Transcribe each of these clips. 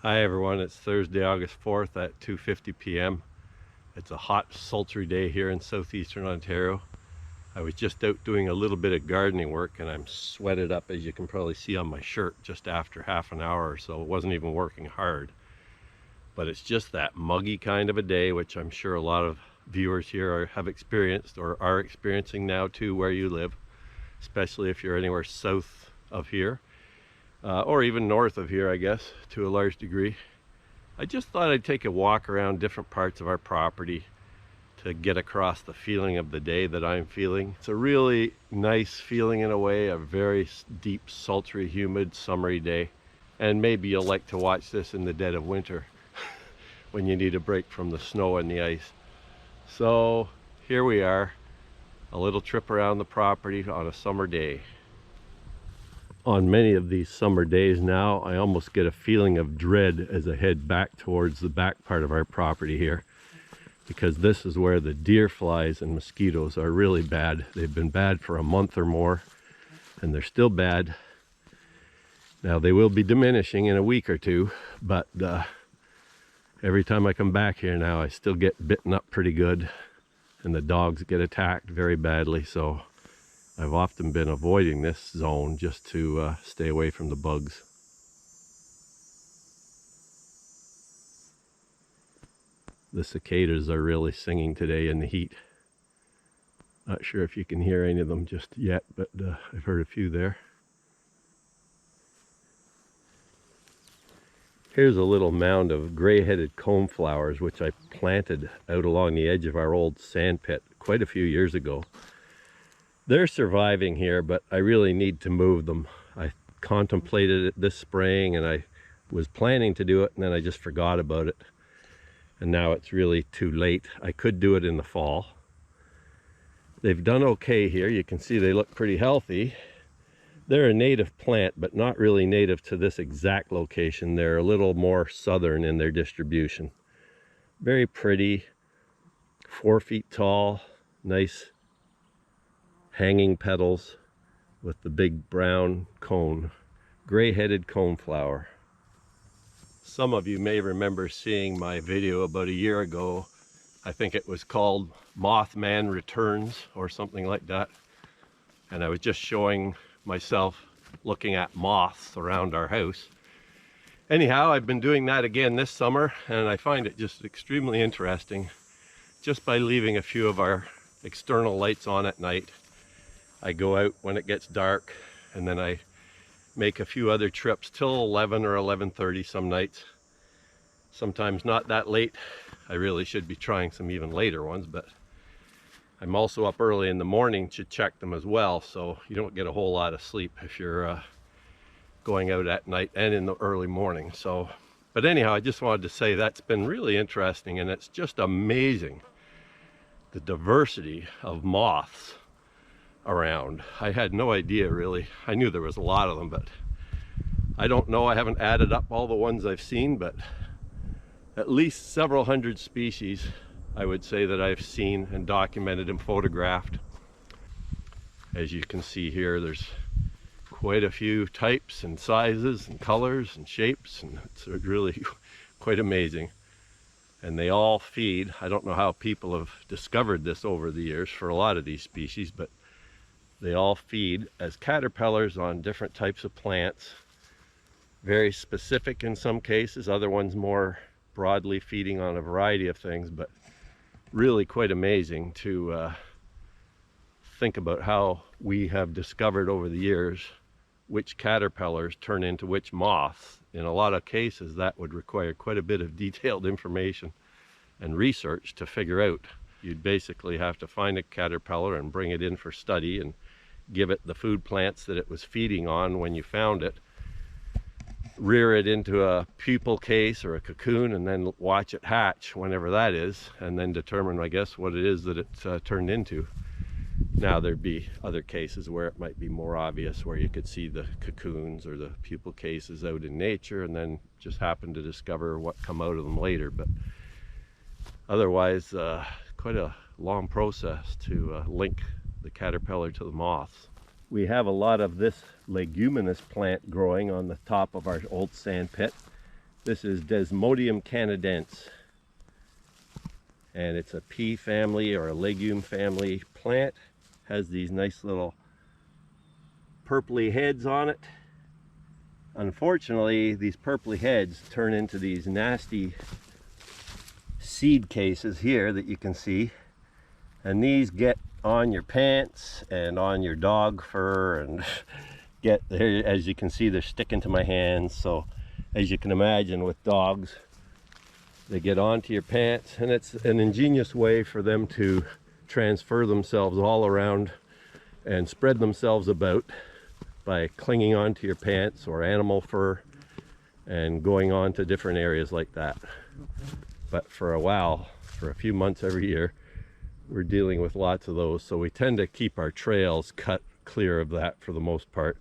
Hi everyone, it's Thursday, August 4th at 2:50 p.m. It's a hot, sultry day here in southeastern Ontario. I was just out doing a little bit of gardening work and I'm sweated up, as you can probably see on my shirt, just after half an hour or so. It wasn't even working hard. But it's just that muggy kind of a day, which I'm sure a lot of viewers here have experienced or are experiencing now too where you live, especially if you're anywhere south of here. Or even north of here, I guess, to a large degree. I just thought I'd take a walk around different parts of our property to get across the feeling of the day that I'm feeling. It's a really nice feeling in a way, a very deep, sultry, humid, summery day. And maybe you'll like to watch this in the dead of winter when you need a break from the snow and the ice. So here we are, a little trip around the property on a summer day. On many of these summer days now, I almost get a feeling of dread as I head back towards the back part of our property here, because this is where the deer flies and mosquitoes are really bad. They've been bad for a month or more, and they're still bad. Now they will be diminishing in a week or two, but every time I come back here now, I still get bitten up pretty good, and the dogs get attacked very badly. So I've often been avoiding this zone just to stay away from the bugs. The cicadas are really singing today in the heat. Not sure if you can hear any of them just yet, but I've heard a few there. Here's a little mound of gray-headed coneflowers, which I planted out along the edge of our old sand pit quite a few years ago. They're surviving here, but I really need to move them. I contemplated it this spring and I was planning to do it, and then I just forgot about it. And now it's really too late. I could do it in the fall. They've done okay here. You can see they look pretty healthy. They're a native plant, but not really native to this exact location. They're a little more southern in their distribution. Very pretty, 4 feet tall, nice hanging petals with the big brown cone, gray-headed coneflower. Some of you may remember seeing my video about a year ago. I think it was called Mothman Returns or something like that. And I was just showing myself looking at moths around our house. Anyhow, I've been doing that again this summer, and I find it just extremely interesting. Just by leaving a few of our external lights on at night, I go out when it gets dark, and then I make a few other trips till 11 or 11:30 some nights. Sometimes not that late. I really should be trying some even later ones, but I'm also up early in the morning to check them as well, so you don't get a whole lot of sleep if you're going out at night and in the early morning. So, but anyhow, I just wanted to say that's been really interesting, and it's just amazing the diversity of moths around. I had no idea really. I knew there was a lot of them, but I don't know. I haven't added up all the ones I've seen, but at least several hundred species I would say that I've seen and documented and photographed. As you can see here, there's quite a few types and sizes and colors and shapes, and it's really quite amazing. And they all feed. I don't know how people have discovered this over the years for a lot of these species, but they all feed as caterpillars on different types of plants. Very specific in some cases, other ones more broadly feeding on a variety of things, but really quite amazing to think about how we have discovered over the years which caterpillars turn into which moths. In a lot of cases, that would require quite a bit of detailed information and research to figure out. You'd basically have to find a caterpillar and bring it in for study and give it the food plants that it was feeding on when you found it, rear it into a pupal case or a cocoon, and then watch it hatch whenever that is, and then determine, I guess, what it is that it's turned into. Now there'd be other cases where it might be more obvious, where you could see the cocoons or the pupal cases out in nature and then just happen to discover what come out of them later. But otherwise, quite a long process to link the caterpillar to the moths. We have a lot of this leguminous plant growing on the top of our old sand pit. This is Desmodium Canadense, and it's a pea family or a legume family plant. Has these nice little purpley heads on it. Unfortunately, these purpley heads turn into these nasty seed cases here that you can see, and these get on your pants and on your dog fur and get there. As you can see, they're sticking to my hands. So as you can imagine, with dogs, they get onto your pants, and it's an ingenious way for them to transfer themselves all around and spread themselves about by clinging onto your pants or animal fur and going on to different areas like that. But for a while, for a few months every year, we're dealing with lots of those, so we tend to keep our trails cut clear of that for the most part.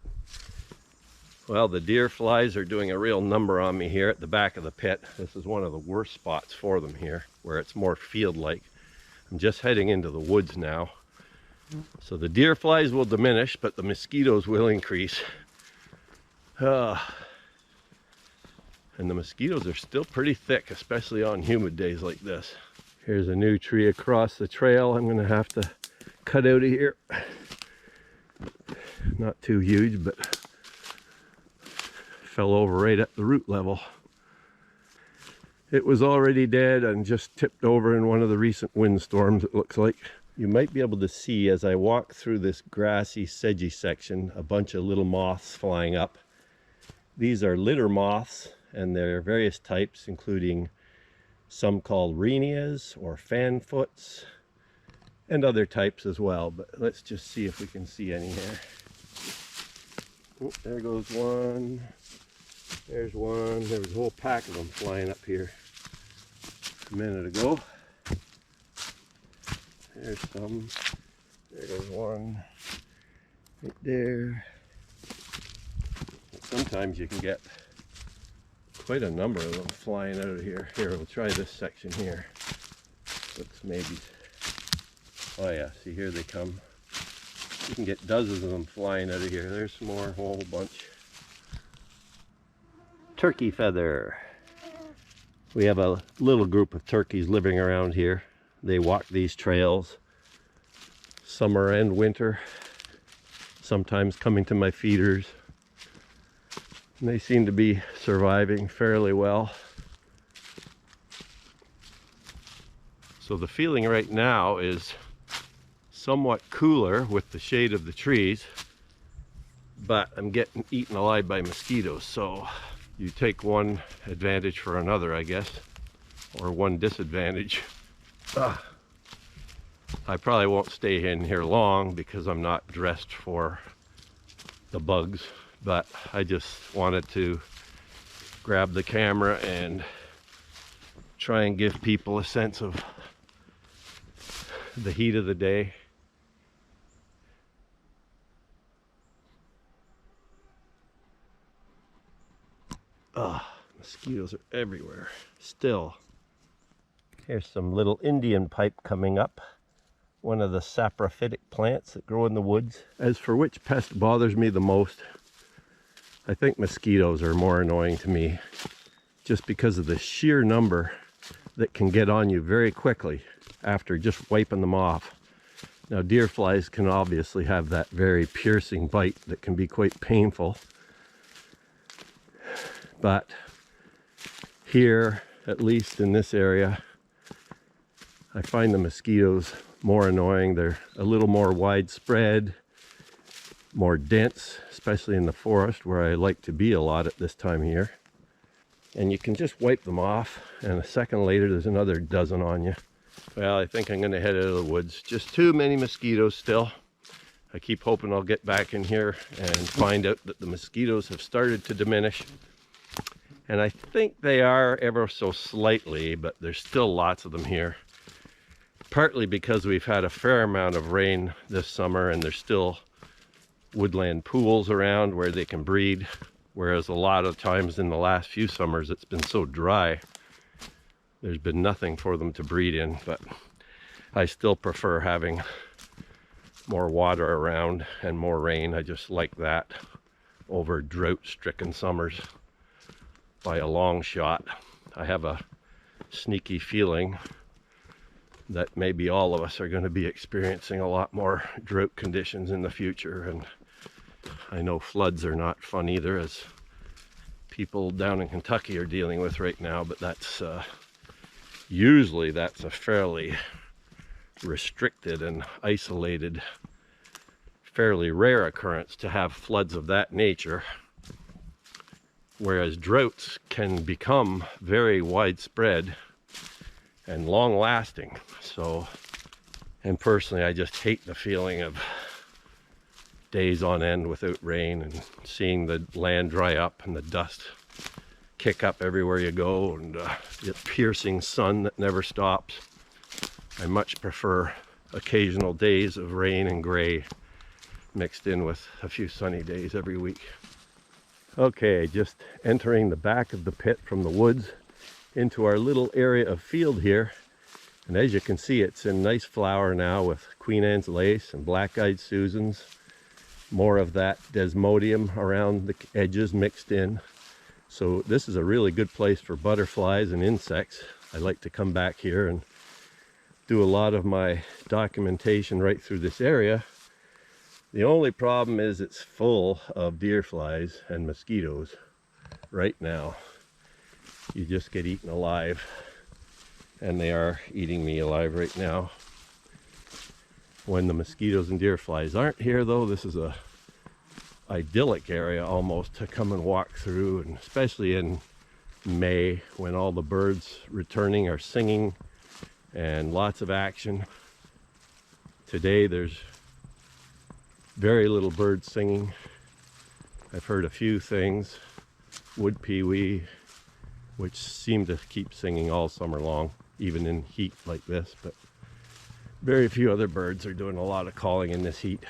Well, the deer flies are doing a real number on me here at the back of the pit. This is one of the worst spots for them here, where it's more field-like. I'm just heading into the woods now. So the deer flies will diminish, but the mosquitoes will increase. And the mosquitoes are still pretty thick, especially on humid days like this. Here's a new tree across the trail I'm gonna have to cut out of here. Not too huge, but fell over right at the root level. It was already dead and just tipped over in one of the recent windstorms, it looks like. You might be able to see as I walk through this grassy, sedgy section, a bunch of little moths flying up. These are litter moths, and there are various types, including some called rhenias or fanfoots, and other types as well. But let's just see if we can see any here. Oh, there goes one. There's one. There was a whole pack of them flying up here a minute ago. There's some. There goes one. Right there. Sometimes you can get quite a number of them flying out of here. Here, we'll try this section here. Looks maybe. Oh yeah, see, here they come. You can get dozens of them flying out of here. There's some more, a whole bunch. Turkey feather. We have a little group of turkeys living around here. They walk these trails summer and winter, sometimes coming to my feeders. And they seem to be surviving fairly well. So the feeling right now is somewhat cooler with the shade of the trees, but I'm getting eaten alive by mosquitoes. So you take one advantage for another, I guess, or one disadvantage. I probably won't stay in here long because I'm not dressed for the bugs, but I just wanted to grab the camera and try and give people a sense of the heat of the day. Mosquitoes are everywhere still. Here's some little Indian pipe coming up, one of the saprophytic plants that grow in the woods. As for which pest bothers me the most, I think mosquitoes are more annoying to me, just because of the sheer number that can get on you very quickly after just wiping them off. Now, deer flies can obviously have that very piercing bite that can be quite painful, but here, at least in this area, I find the mosquitoes more annoying. They're a little more widespread, more dense, especially in the forest where I like to be a lot at this time of year. And you can just wipe them off, and a second later there's another dozen on you. Well, I think I'm going to head out of the woods. Just too many mosquitoes still. I keep hoping I'll get back in here and find out that the mosquitoes have started to diminish. And I think they are ever so slightly, but there's still lots of them here. Partly because we've had a fair amount of rain this summer, and there's still woodland pools around where they can breed. Whereas a lot of times in the last few summers, it's been so dry, there's been nothing for them to breed in. But I still prefer having more water around and more rain. I just like that over drought-stricken summers. by a long shot. I have a sneaky feeling that maybe all of us are going to be experiencing a lot more drought conditions in the future, and I know floods are not fun either, as people down in Kentucky are dealing with right now, but that's usually that's a fairly restricted and isolated, fairly rare occurrence to have floods of that nature, whereas droughts can become very widespread and long lasting. So, and personally, I just hate the feeling of days on end without rain and seeing the land dry up and the dust kick up everywhere you go, and the piercing sun that never stops. I much prefer occasional days of rain and gray mixed in with a few sunny days every week. Okay, just entering the back of the pit from the woods into our little area of field here. And as you can see, it's in nice flower now with Queen Anne's lace and black-eyed Susans. More of that Desmodium around the edges mixed in. So this is a really good place for butterflies and insects. I like to come back here and do a lot of my documentation right through this area. The only problem is it's full of deer flies and mosquitoes right now. You just get eaten alive, and they are eating me alive right now. When the mosquitoes and deer flies aren't here though, this is a idyllic area almost to come and walk through, and especially in May when all the birds returning are singing and lots of action. Today there's very little bird singing. I've heard a few things, wood pewee, which seem to keep singing all summer long, even in heat like this, but very few other birds are doing a lot of calling in this heat.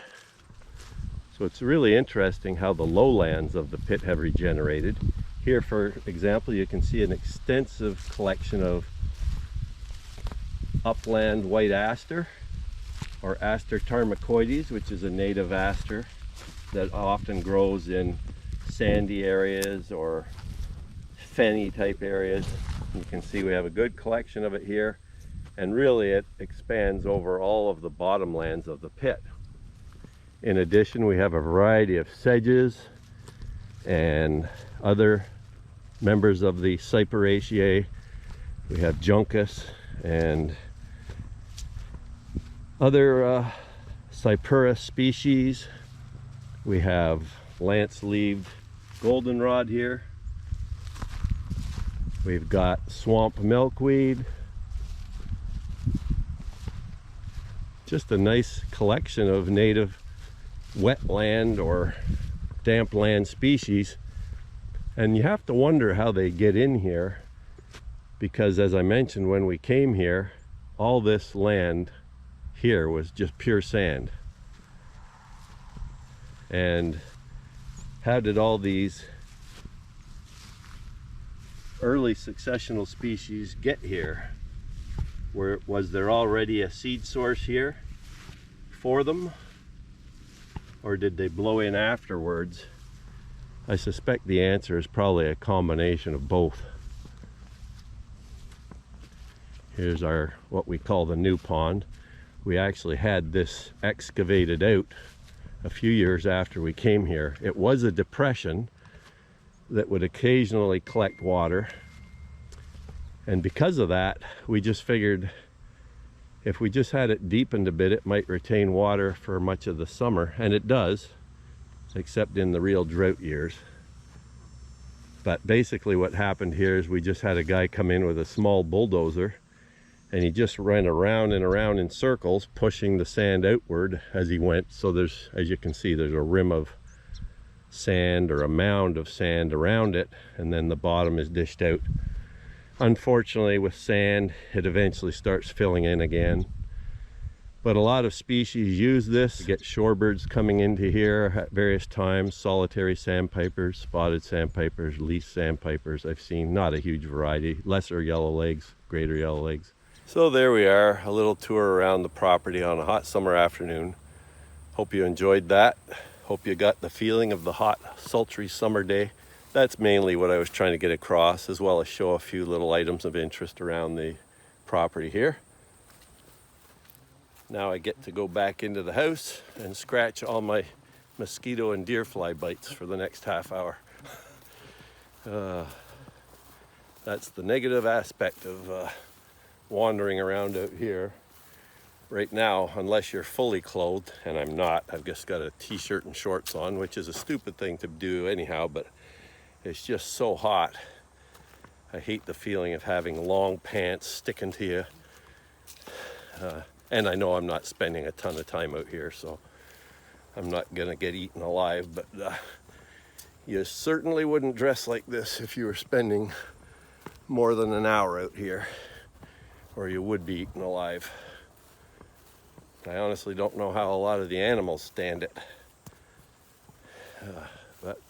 So it's really interesting how the lowlands of the pit have regenerated. Here, for example, you can see an extensive collection of upland white aster, or Aster tarmacoides, which is a native aster that often grows in sandy areas or fenny type areas. You can see we have a good collection of it here, and really it expands over all of the bottomlands of the pit. In addition, we have a variety of sedges and other members of the Cyperaceae. We have juncus and other Cyperus species. We have lance-leaved goldenrod here. We've got swamp milkweed. Just a nice collection of native wetland or damp land species. And you have to wonder how they get in here, because as I mentioned, when we came here, all this land here was just pure sand. And how did all these early successional species get here? Was there already a seed source here for them, or did they blow in afterwards? I suspect the answer is probably a combination of both. Here's our, what we call the new pond. We actually had this excavated out a few years after we came here. It was a depression that would occasionally collect water, and because of that, we just figured if we just had it deepened a bit, it might retain water for much of the summer, and it does, except in the real drought years. But basically what happened here is we just had a guy come in with a small bulldozer, and he just ran around and around in circles, pushing the sand outward as he went. So there's, as you can see, there's a rim of sand or a mound of sand around it, and then the bottom is dished out. Unfortunately, with sand, it eventually starts filling in again. But a lot of species use this to get shorebirds coming into here at various times. Solitary sandpipers, spotted sandpipers, least sandpipers. I've seen not a huge variety. Lesser yellowlegs, greater yellowlegs. So there we are, a little tour around the property on a hot summer afternoon. Hope you enjoyed that. Hope you got the feeling of the hot, sultry summer day that's mainly what I was trying to get across, as well as show a few little items of interest around the property here. Now I get to go back into the house and scratch all my mosquito and deer fly bites for the next half hour. That's the negative aspect of wandering around out here. Right now, unless you're fully clothed, and I'm not, I've just got a t-shirt and shorts on, which is a stupid thing to do anyhow, but it's just so hot. I hate the feeling of having long pants sticking to you. And I know I'm not spending a ton of time out here, so I'm not gonna get eaten alive, but you certainly wouldn't dress like this if you were spending more than an hour out here, or you would be eaten alive. I honestly don't know how a lot of the animals stand it, but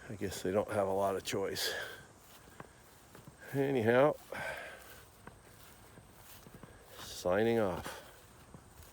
I guess they don't have a lot of choice. Anyhow, signing off.